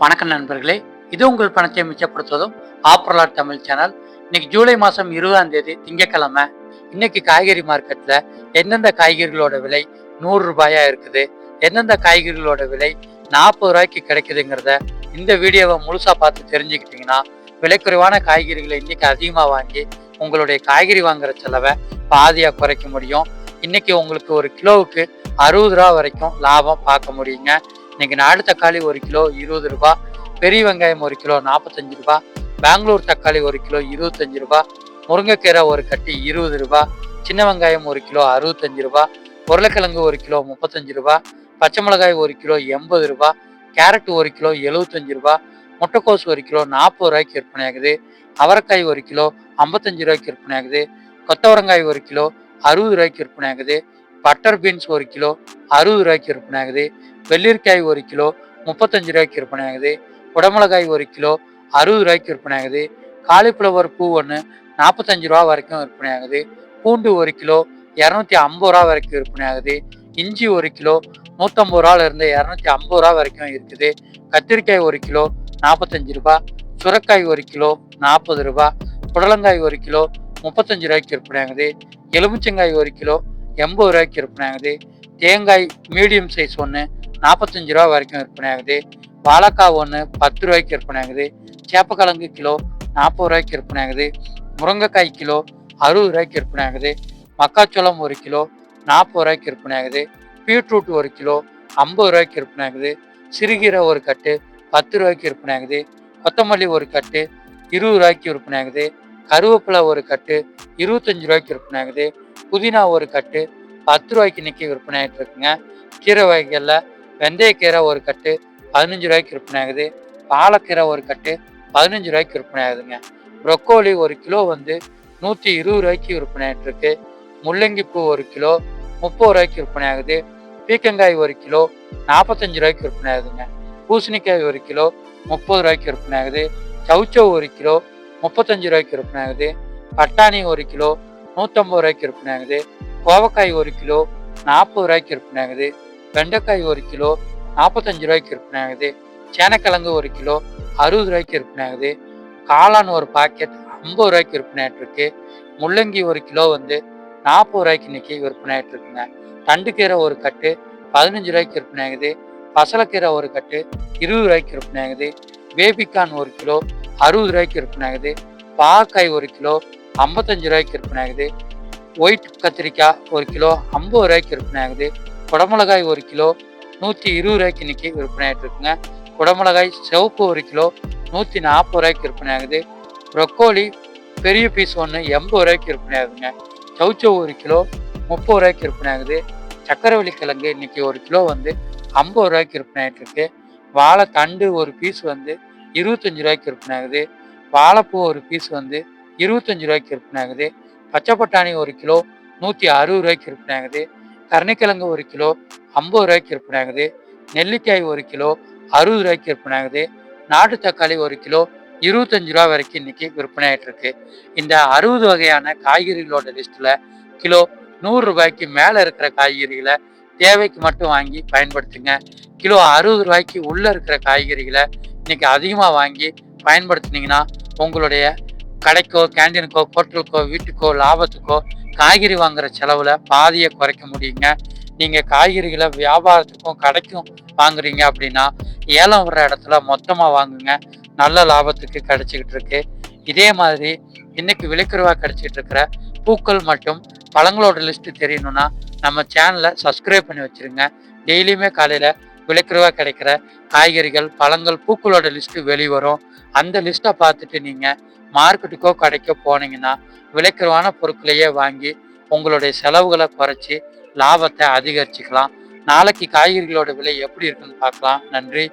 வணக்கம் நண்பர்களே, இது உங்கள் பணத்தை மிச்சப்படுத்துவதும் ஆப்ரலாட் தமிழ் சேனல். இன்னைக்கு ஜூலை மாதம் 20ஆம் தேதி திங்கட்கிழமை. இன்னைக்கு காய்கறி மார்க்கெட்டில் எந்தெந்த காய்கறிகளோட விலை 100 ரூபாயா இருக்குது, எந்தெந்த காய்கறிகளோட விலை 40 ரூபாய்க்கு கிடைக்குதுங்கிறத இந்த வீடியோவை முழுசாக பார்த்து தெரிஞ்சுக்கிட்டிங்கன்னா விலை குறைவான காய்கறிகளை இன்னைக்கு அதிகமாக வாங்கி உங்களுடைய காய்கறி வாங்குற செலவை பாதியாக குறைக்க முடியும். இன்னைக்கு உங்களுக்கு ஒரு கிலோவுக்கு 60 ரூபா வரைக்கும் லாபம் பார்க்க முடியுங்க. இன்னைக்கு நாடு தக்காளி 1 கிலோ 20 ரூபா, பெரிய வெங்காயம் 1 கிலோ 45 ரூபா, பெங்களூர் தக்காளி 1 கிலோ 25 ரூபா, முருங்கைக்கீரை ஒரு கட்டி 20 ரூபா, சின்ன வெங்காயம் 1 கிலோ 65 ரூபா, உருளைக்கிழங்கு 1 கிலோ 35 ரூபா, பச்சை மிளகாய் 1 கிலோ 80 ரூபா, கேரட் 1 கிலோ 75 ரூபா, முட்டைக்கோஸ் 1 கிலோ 40 ரூபாய்க்கு விற்பனை ஆகுது, அவரைக்காய் 1 கிலோ 55 ரூபாய்க்கு விற்பனை ஆகுது, கொத்தவரங்காய் 1 கிலோ 60 ரூபாய்க்கு விற்பனை ஆகுது, பட்டர் பீன்ஸ் 1 கிலோ 60 ரூபாய்க்கு விற்பனை ஆகுது, வெள்ளரிக்காய் 1 கிலோ 35 ரூபாய்க்கு விற்பனை ஆகுது, குடமிளகாய் 1 கிலோ 60 ரூபாய்க்கு விற்பனை ஆகுது, காலிஃப்ளவர் பூ ஒன்று 45 ரூபா வரைக்கும் விற்பனை ஆகுது, பூண்டு 1 கிலோ 250 ரூபா வரைக்கும் விற்பனை ஆகுது, இஞ்சி 1 கிலோ 150 ரூபாயிலிருந்து 250 ரூபா வரைக்கும் இருக்குது, கத்திரிக்காய் 1 கிலோ 45 ரூபா, சுரக்காய் 1 கிலோ 40 ரூபா, புடலங்காய் 1 கிலோ 35 ரூபாய்க்கு விற்பனை ஆகுது, எலுமிச்சங்காய் 1 கிலோ 80 ரூபாய்க்கு விற்பனை ஆகுது, தேங்காய் மீடியம் சைஸ் ஒன்று 45 ரூபா வரைக்கும் விற்பனை ஆகுது, வாழைக்காய் ஒன்று 10 ரூபாய்க்கு விற்பனை ஆகுது, சேப்பக்கிழங்கு கிலோ 40 ரூபாய்க்கு விற்பனை ஆகுது, முருங்கைக்காய் கிலோ 60 ரூபாய்க்கு விற்பனை ஆகுது, மக்காச்சோளம் 1 கிலோ 40 ரூபாய்க்கு விற்பனை ஆகுது, பீட்ரூட் 1 கிலோ 50 ரூபாய்க்கு விற்பனை ஆகுது, சிறுகீரை ஒரு கட்டு 10 ரூபாய்க்கு விற்பனை ஆகுது, கொத்தமல்லி ஒரு கட்டு 20 ரூபாய்க்கு விற்பனை ஆகுது, கருவேப்பிலை ஒரு கட்டு 25 ரூபாய்க்கு விற்பனை ஆகுது, புதினா ஒரு கட்டு 10 ரூபாய்க்கு இன்னைக்கு விற்பனை ஆகிட்டு இருக்குங்க. கீரை வகைகளில் வெந்தயக்கீரை ஒரு கட்டு 15 ரூபாய்க்கு விற்பனை ஆகுது, பாலக்கீரை ஒரு கட்டு 15 ரூபாய்க்கு விற்பனை ஆகுதுங்க. ப்ரொக்கோலி 1 கிலோ 120 ரூபாய்க்கு விற்பனை ஆகிட்டு இருக்கு, முள்ளங்கி பூ 1 கிலோ 30 ரூபாய்க்கு விற்பனை ஆகுது, பீக்கங்காய் 1 கிலோ 45 ரூபாய்க்கு விற்பனை ஆகுதுங்க, பூசணிக்காய் 1 கிலோ 30 ரூபாய்க்கு விற்பனை ஆகுது, சவுச்சவ் 1 கிலோ 35 ரூபாய்க்கு விற்பனை ஆகுது, பட்டாணி 1 கிலோ 150 ரூபாய்க்கு விற்பனை ஆகுது, கோவக்காய் 1 கிலோ 40 ரூபாய்க்கு விற்பனை ஆகுது, வெண்டைக்காய் 1 கிலோ 45 ரூபாய்க்கு விற்பனை ஆகுது, சேனக்கிழங்கு 1 கிலோ 60 ரூபாய்க்கு விற்பனை ஆகுது, காளான் ஒரு பாக்கெட் 50 ரூபாய்க்கு விற்பனை ஆகிட்டு இருக்கு, முள்ளங்கி 1 கிலோ 40 ரூபாய்க்கு இன்னைக்கு விற்பனை ஆகிட்டு இருக்குங்க. தண்டுக்கீரை ஒரு கட்டு 15 ரூபாய்க்கு விற்பனை ஆகுது, பசலைக்கீரை ஒரு கட்டு 20 ரூபாய்க்கு விற்பனை ஆகுது, பேபிகார்ன் 1 கிலோ 60 ரூபாய்க்கு விற்பனை ஆகுது, பாகக்காய் 1 கிலோ 55 ரூபாய்க்கு விற்பனை ஆகுது, ஒயிட் கத்திரிக்காய் 1 கிலோ 50 ரூபாய்க்கு விற்பனை ஆகுது, குடமிளகாய் 1 கிலோ 120 ரூபாய்க்கு இன்னைக்கு விற்பனை ஆகிட்டு இருக்குங்க. குடமிளகாய் சிவப்பு 1 கிலோ 140 ரூபாய்க்கு விற்பனை ஆகுது, ப்ரொக்கோலி பெரிய பீஸ் ஒன்று 80 ரூபாய்க்கு விற்பனை ஆகுதுங்க, சவுச்சவ் 1 கிலோ 30 ரூபாய்க்கு விற்பனை ஆகுது, சக்கரவள்ளி கிழங்கு இன்னைக்கு 1 கிலோ 50 ரூபாய்க்கு விற்பனை ஆகிட்டு இருக்கு, வாழை தண்டு ஒரு பீஸ் 25 ரூபாய்க்கு விற்பனை ஆகுது, வாழைப்பூ ஒரு பீஸ் 25 ரூபாய்க்கு விற்பனை ஆகுது, பச்சை பட்டாணி 1 கிலோ 160 ரூபாய்க்கு விற்பனை ஆகுது, கருணைக்கிழங்கு 1 கிலோ 50 ரூபாய்க்கு விற்பனை ஆகுது, நெல்லிக்காய் 1 கிலோ 60 ரூபாய்க்கு விற்பனை ஆகுது, நாட்டு தக்காளி 1 கிலோ 25 ரூபா வரைக்கும் இன்னைக்கு விற்பனை ஆகிட்டு இருக்கு. இந்த 60 வகையான காய்கறிகளோட லிஸ்ட்டில் கிலோ 100 ரூபாய்க்கு மேலே இருக்கிற காய்கறிகளை தேவைக்கு மட்டும் வாங்கி பயன்படுத்துங்க. கிலோ 60 ரூபாய்க்கு உள்ளே இருக்கிற காய்கறிகளை இன்னைக்கு அதிகமாக வாங்கி பயன்படுத்தினீங்கன்னா உங்களுடைய கடைக்கோ, கேண்டீனுக்கோ, ஹோட்டலுக்கோ, வீட்டுக்கோ, லாபத்துக்கோ காய்கறி வாங்குற செலவில் பாதியை குறைக்க முடியுங்க. நீங்கள் காய்கறிகளை வியாபாரத்துக்கும் கடைக்கும் வாங்குறீங்க அப்படின்னா ஏலம் வர்ற இடத்துல மொத்தமாக வாங்குங்க, நல்ல லாபத்துக்கு கிடைச்சிக்கிட்டு இருக்கு. இதே மாதிரி இன்னைக்கு விலைக்குறைவாக கிடைச்சிட்டு இருக்கிற பூக்கள் மற்றும் பழங்களோட லிஸ்ட்டு தெரியணும்னா நம்ம சேனலை சப்ஸ்கிரைப் பண்ணி வச்சுருங்க. டெய்லியுமே காலையில் விலைக்குறைவாக கிடைக்கிற காய்கறிகள், பழங்கள், பூக்களோட லிஸ்ட்டு வெளிவரும். அந்த லிஸ்ட்டை பார்த்துட்டு நீங்கள் மார்க்கெட்டுக்கோ கடைக்கோ போனீங்கன்னா விலைக்குறைவான பொருட்களையே வாங்கி உங்களுடைய செலவுகளை குறைச்சி லாபத்தை அதிகரிச்சுக்கலாம். நாளைக்கு காய்கறிகளோட விலை எப்படி இருக்குன்னு பார்க்கலாம். நன்றி.